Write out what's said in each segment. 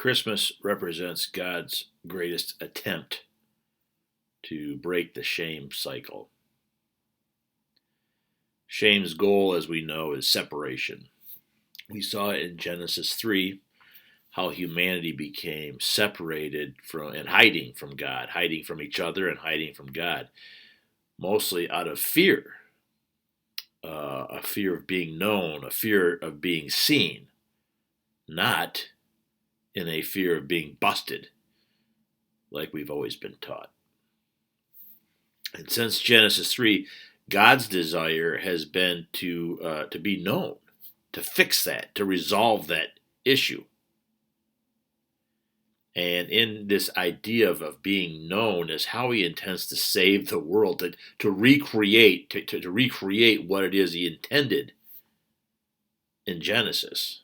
Christmas represents God's greatest attempt to break the shame cycle. Shame's goal, as we know, is separation. We saw in Genesis 3 how humanity became separated from and hiding from God, hiding from each other and hiding from God, mostly out of fear, a fear of being known, a fear of being seen, not in a fear of being busted, like we've always been taught. And since Genesis 3, God's desire has been to be known, to fix that, to resolve that issue. And in this idea of being known is how he intends to save the world, to recreate what it is he intended in Genesis.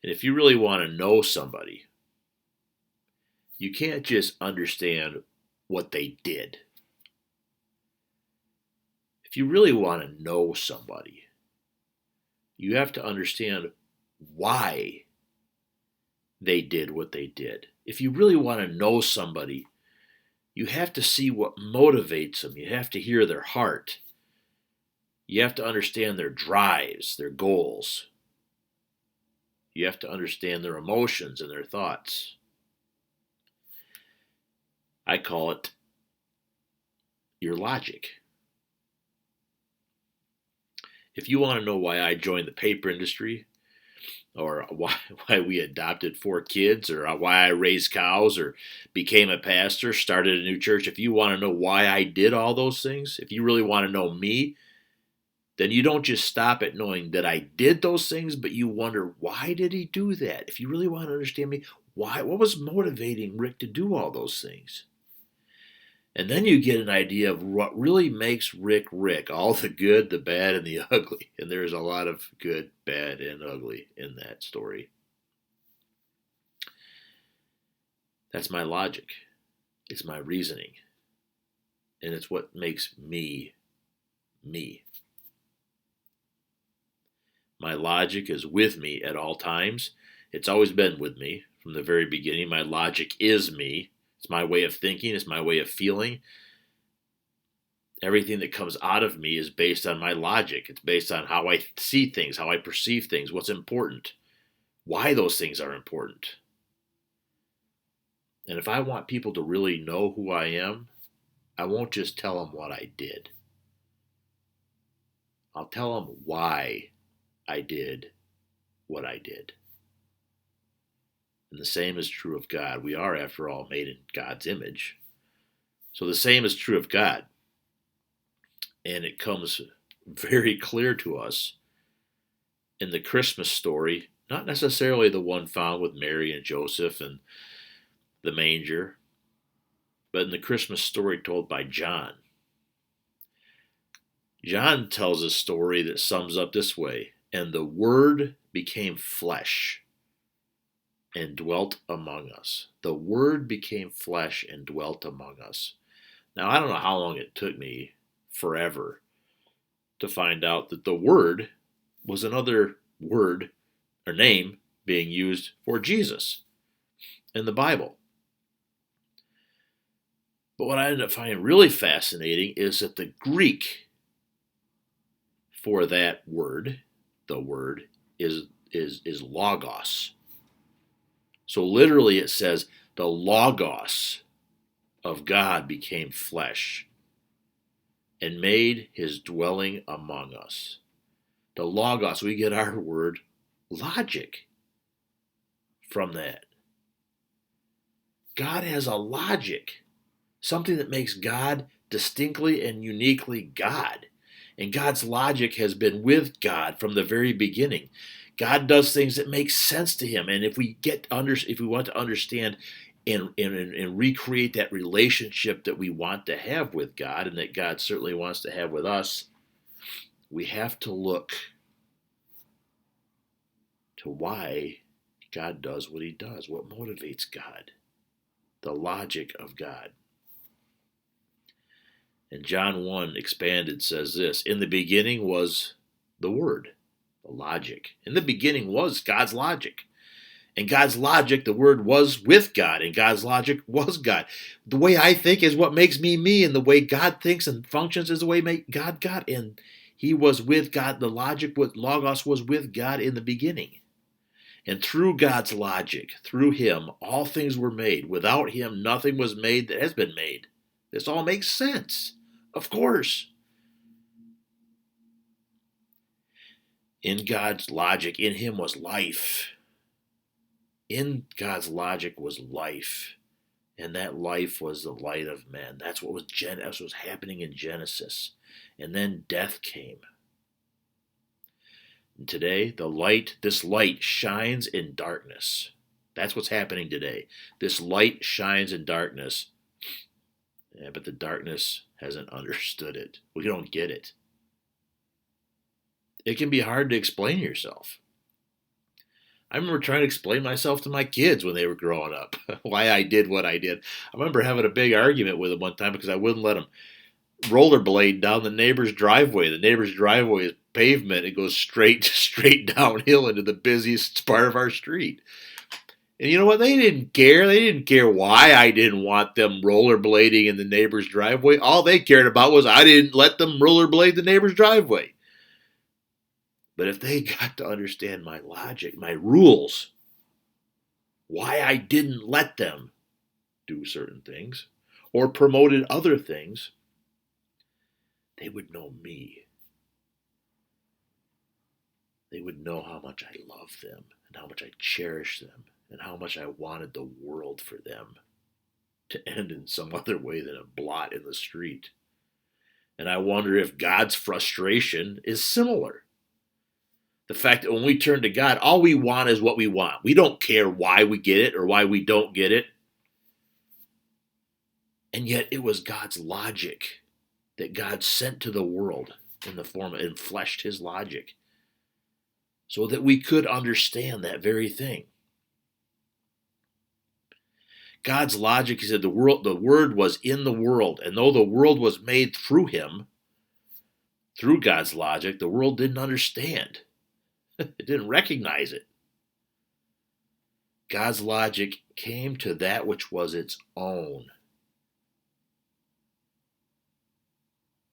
And if you really want to know somebody, you can't just understand what they did. If you really want to know somebody, you have to understand why they did what they did. If you really want to know somebody, you have to see what motivates them. You have to hear their heart. You have to understand their drives, their goals. You have to understand their emotions and their thoughts. I call it your logic. If you want to know why I joined the paper industry, or why we adopted 4 kids, or why I raised cows, or became a pastor, started a new church, if you want to know why I did all those things, if you really want to know me, then you don't just stop at knowing that I did those things, but you wonder, why did he do that? If you really want to understand me, what was motivating Rick to do all those things? And then you get an idea of what really makes Rick Rick, all the good, the bad, and the ugly. And there's a lot of good, bad, and ugly in that story. That's my logic. It's my reasoning. And it's what makes me, me. My logic is with me at all times. It's always been with me from the very beginning. My logic is me. It's my way of thinking. It's my way of feeling. Everything that comes out of me is based on my logic. It's based on how I see things, how I perceive things, what's important, why those things are important. And if I want people to really know who I am, I won't just tell them what I did. I'll tell them why I did what I did. And the same is true of God. We are, after all, made in God's image. So the same is true of God. And it comes very clear to us in the Christmas story, not necessarily the one found with Mary and Joseph and the manger, but in the Christmas story told by John. John tells a story that sums up this way: and the Word became flesh and dwelt among us. The Word became flesh and dwelt among us. Now, I don't know how long it took me, forever, to find out that the Word was another word or name being used for Jesus in the Bible. But what I ended up finding really fascinating is that the Greek for that word, the word, is logos. So literally it says, the logos of God became flesh and made his dwelling among us. The logos, we get our word logic from that. God has a logic, something that makes God distinctly and uniquely God. And God's logic has been with God from the very beginning. God does things that make sense to him. And if we want to understand and recreate that relationship that we want to have with God, and that God certainly wants to have with us, we have to look to why God does what he does, what motivates God, the logic of God. And John 1 expanded says this: in the beginning was the Word, the logic. In the beginning was God's logic. And God's logic, the Word was with God, and God's logic was God. The way I think is what makes me me, and the way God thinks and functions is the way God God. And He was with God. The logic, with Logos, was with God in the beginning. And through God's logic, through Him, all things were made. Without Him, nothing was made that has been made. This all makes sense. Of course. In God's logic, in Him was life. In God's logic was life. And that life was the light of men. That's what was happening in Genesis. And then death came. And today, this light shines in darkness. That's what's happening today. This light shines in darkness. Yeah, but the darkness hasn't understood it. We don't get it. It can be hard to explain yourself. I remember trying to explain myself to my kids when they were growing up, why I did what I did. I remember having a big argument with them one time because I wouldn't let them rollerblade down the neighbor's driveway. The neighbor's driveway is pavement. It goes straight downhill into the busiest part of our street. And you know what? They didn't care. They didn't care why I didn't want them rollerblading in the neighbor's driveway. All they cared about was I didn't let them rollerblade the neighbor's driveway. But if they got to understand my logic, my rules, why I didn't let them do certain things or promoted other things, they would know me. They would know how much I love them and how much I cherish them and how much I wanted the world for them to end in some other way than a blot in the street. And I wonder if God's frustration is similar. The fact that when we turn to God, all we want is what we want. We don't care why we get it or why we don't get it. And yet it was God's logic that God sent to the world in the form and fleshed His logic so that we could understand that very thing. God's logic, He said, the Word was in the world, and though the world was made through Him, through God's logic, the world didn't understand. It didn't recognize it. God's logic came to that which was its own,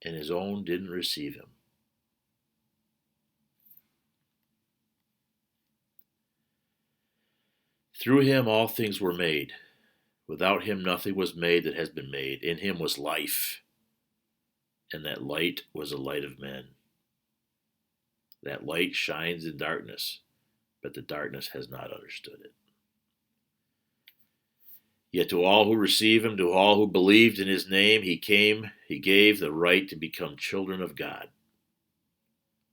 and His own didn't receive Him. Through Him all things were made. Without Him nothing was made that has been made. In Him was life, and that light was the light of men. That light shines in darkness, but the darkness has not understood it. Yet to all who receive Him, to all who believed in His name, He gave the right to become children of God.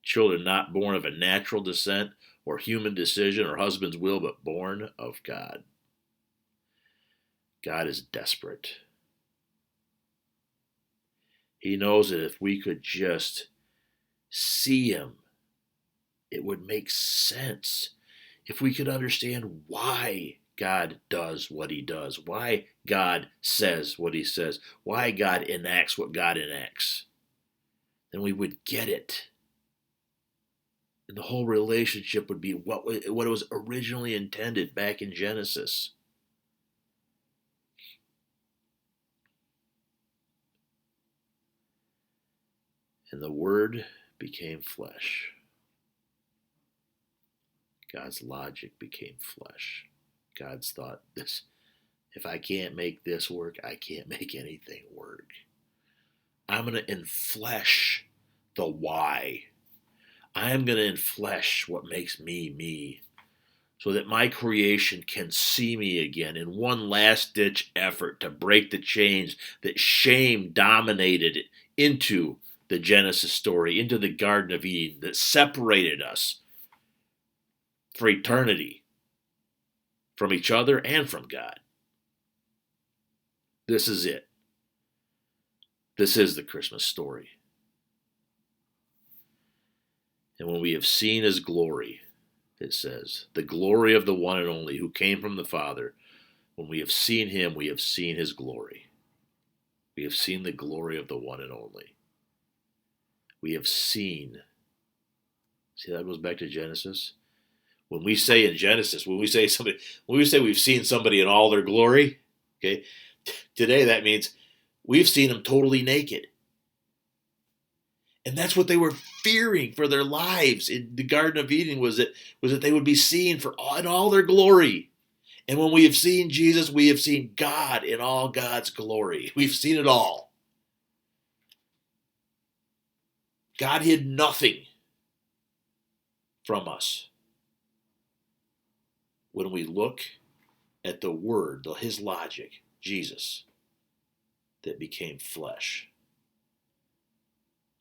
Children not born of a natural descent or human decision or husband's will, but born of God. God is desperate. He knows that if we could just see Him, it would make sense. If we could understand why God does what He does, why God says what He says, why God enacts what God enacts, then we would get it. And the whole relationship would be what it was originally intended back in Genesis. And the Word became flesh. God's logic became flesh. God's thought, if I can't make this work, I can't make anything work. I'm going to enflesh the why. I am going to enflesh what makes me me, so that my creation can see me again in one last-ditch effort to break the chains that shame dominated into the Genesis story, into the Garden of Eden, that separated us for eternity from each other and from God. This is it. This is the Christmas story. And when we have seen His glory, it says, the glory of the one and only who came from the Father, when we have seen Him, we have seen His glory. We have seen the glory of the one and only. We have seen. See, that goes back to Genesis. When we say in Genesis, when we say we've seen somebody in all their glory, okay, today that means we've seen them totally naked. And that's what they were fearing for their lives in the Garden of Eden was that they would be seen in all their glory. And when we have seen Jesus, we have seen God in all God's glory. We've seen it all. God hid nothing from us. When we look at the Word, his logic, Jesus, that became flesh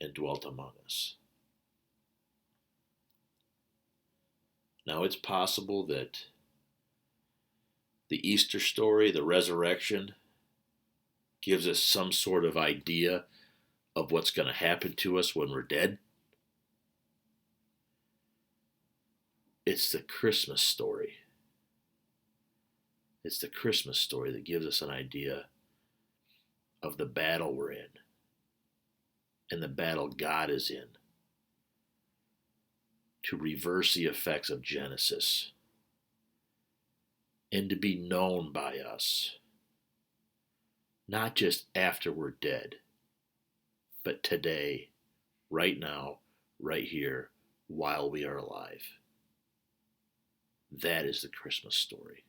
and dwelt among us. Now it's possible that the Easter story, the resurrection, gives us some sort of idea of what's going to happen to us when we're dead. It's the Christmas story. It's the Christmas story that gives us an idea of the battle we're in and the battle God is in to reverse the effects of Genesis and to be known by us, not just after we're dead, but today, right now, right here, while we are alive. That is the Christmas story.